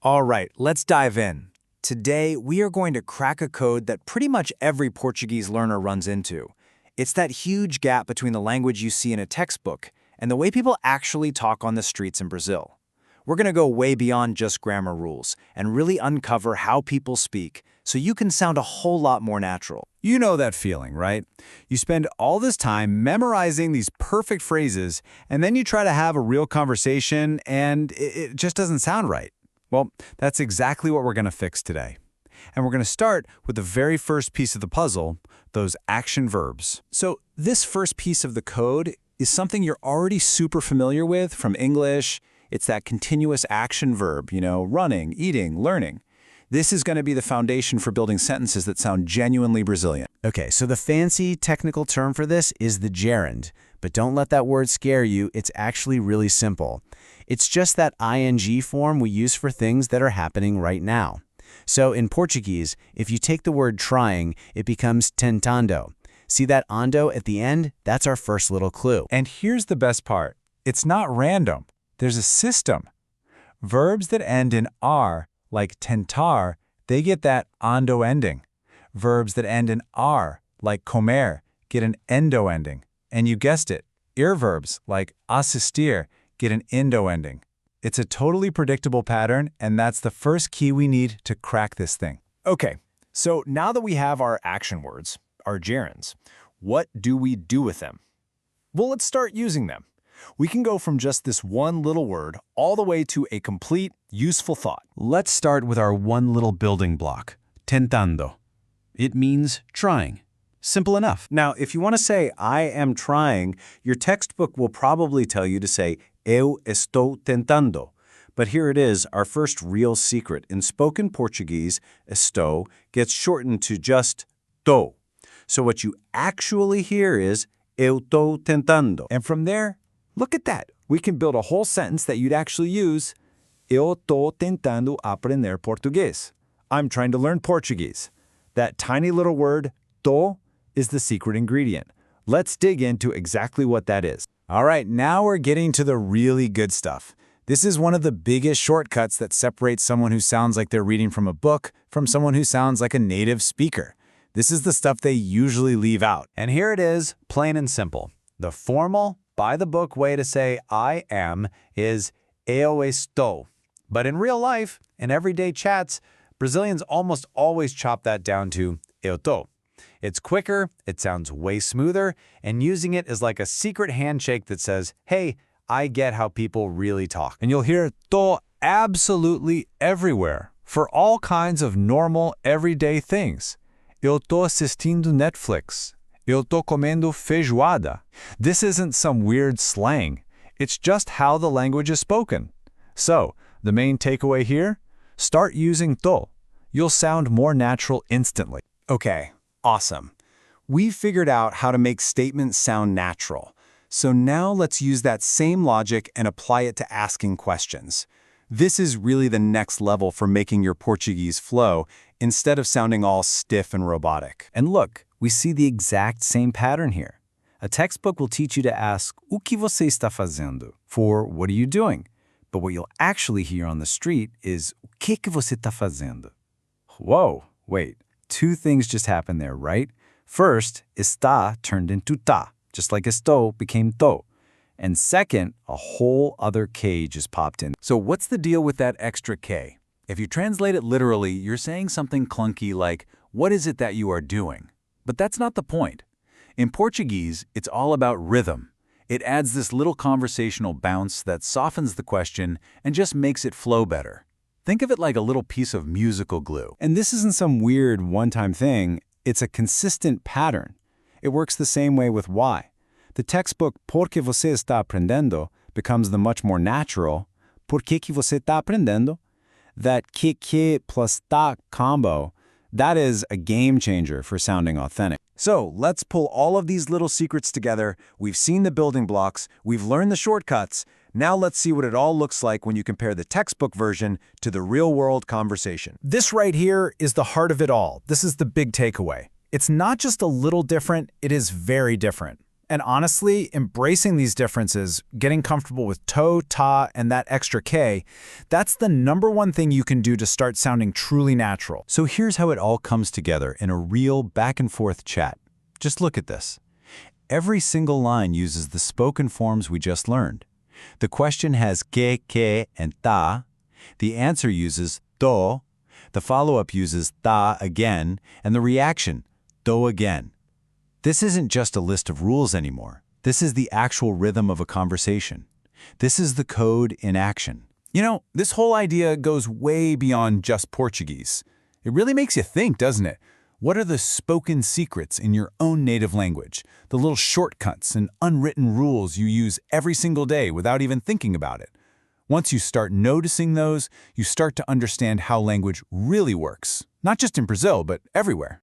All right, let's dive in. Today, we are going to crack a code that pretty much every Portuguese learner runs into. It's that huge gap between the language you see in a textbook and the way people actually talk on the streets in Brazil. We're going to go way beyond just grammar rules and really uncover how people speak so you can sound a whole lot more natural. You know that feeling, right? You spend all this time memorizing these perfect phrases, and then you try to have a real conversation, and it just doesn't sound right. Well, that's exactly what we're going to fix today. And we're going to start with the very first piece of the puzzle, those action verbs. So this first piece of the code is something you're already super familiar with from English. It's that continuous action verb, running, eating, learning. This is going to be the foundation for building sentences that sound genuinely Brazilian. Okay, so the fancy technical term for this is the gerund. But don't let that word scare you. It's actually really simple. It's just that ing form we use for things that are happening right now. So in Portuguese, if you take the word trying, it becomes tentando. See that ando at the end? That's our first little clue. And here's the best part. It's not random. There's a system. Verbs that end in R, like tentar, they get that ando ending. Verbs that end in R, like comer, get an endo ending. And you guessed it, irverbs like assistir get an indo ending. It's a totally predictable pattern, and that's the first key we need to crack this thing. Okay, so now that we have our action words, our gerunds, what do we do with them? Well, let's start using them. We can go from just this one little word all the way to a complete, useful thought. Let's start with our one little building block, tentando. It means trying. Simple enough. Now, if you want to say, I am trying, your textbook will probably tell you to say, eu estou tentando. But here it is, our first real secret. In spoken Portuguese, estou gets shortened to just tô. So what you actually hear is, eu tô tentando. And from there, look at that. We can build a whole sentence that you'd actually use, eu tô tentando aprender português. I'm trying to learn Portuguese. That tiny little word, tô, is the secret ingredient. Let's dig into exactly what that is. All right, now we're getting to the really good stuff. This is one of the biggest shortcuts that separates someone who sounds like they're reading from a book from someone who sounds like a native speaker. This is the stuff they usually leave out. And here it is, plain and simple. The formal, by-the-book way to say I am is eu estou. But in real life, in everyday chats, Brazilians almost always chop that down to eu tô. It's quicker, it sounds way smoother, and using it is like a secret handshake that says, hey, I get how people really talk. And you'll hear tô absolutely everywhere for all kinds of normal, everyday things. Eu tô assistindo Netflix. Eu tô comendo feijoada. This isn't some weird slang. It's just how the language is spoken. So, the main takeaway here? Start using tô. You'll sound more natural instantly. Okay. Awesome. We've figured out how to make statements sound natural. So now let's use that same logic and apply it to asking questions. This is really the next level for making your Portuguese flow instead of sounding all stiff and robotic. And look, we see the exact same pattern here. A textbook will teach you to ask, o que você está fazendo? For what are you doing? But what you'll actually hear on the street is, o que você está fazendo? Whoa, wait. Two things just happened there, right? First, está turned into tá, just like estou became tô. And second, a whole other K just popped in. So what's the deal with that extra K? If you translate it literally, you're saying something clunky like, what is it that you are doing? But that's not the point. In Portuguese, it's all about rhythm. It adds this little conversational bounce that softens the question and just makes it flow better. Think of it like a little piece of musical glue. And this isn't some weird one-time thing. It's a consistent pattern. It works the same way with why. The textbook Porque você está aprendendo becomes the much more natural Por que você está aprendendo? That que plus tá combo, that is a game changer for sounding authentic. So let's pull all of these little secrets together. We've seen the building blocks. We've learned the shortcuts. Now let's see what it all looks like when you compare the textbook version to the real-world conversation. This right here is the heart of it all. This is the big takeaway. It's not just a little different, it is very different. And honestly, embracing these differences, getting comfortable with to, ta, and that extra K, that's the #1 thing you can do to start sounding truly natural. So here's how it all comes together in a real back-and-forth chat. Just look at this. Every single line uses the spoken forms we just learned. The question has que, and ta. The answer uses to. The follow-up uses ta again, and the reaction, to again. This isn't just a list of rules anymore. This is the actual rhythm of a conversation. This is the code in action. You know, this whole idea goes way beyond just Portuguese. It really makes you think, doesn't it? What are the spoken secrets in your own native language? The little shortcuts and unwritten rules you use every single day without even thinking about it. Once you start noticing those, you start to understand how language really works. Not just in Brazil, but everywhere.